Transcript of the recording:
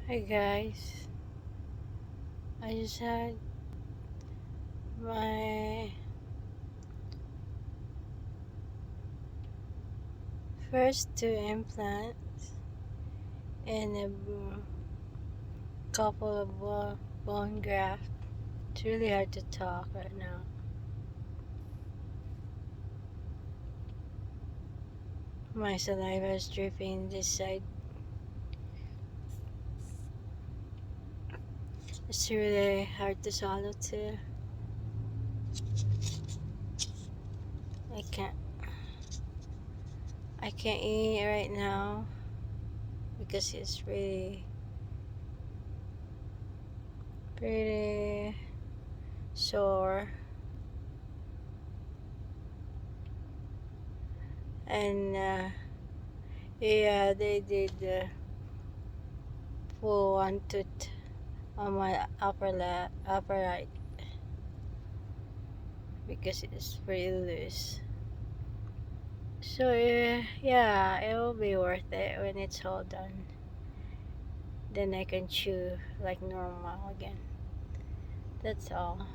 Hi guys, I just had my first two implants and a couple of bone graft. It's really hard to talk right now. My saliva is dripping this side. It's really hard to swallow too. I can't I can't eat right now because it's really pretty sore. And yeah, they did pull one tooth on my upper right because it's pretty loose. So yeah, it will be worth it when it's all done. Then I can chew like normal again. That's all.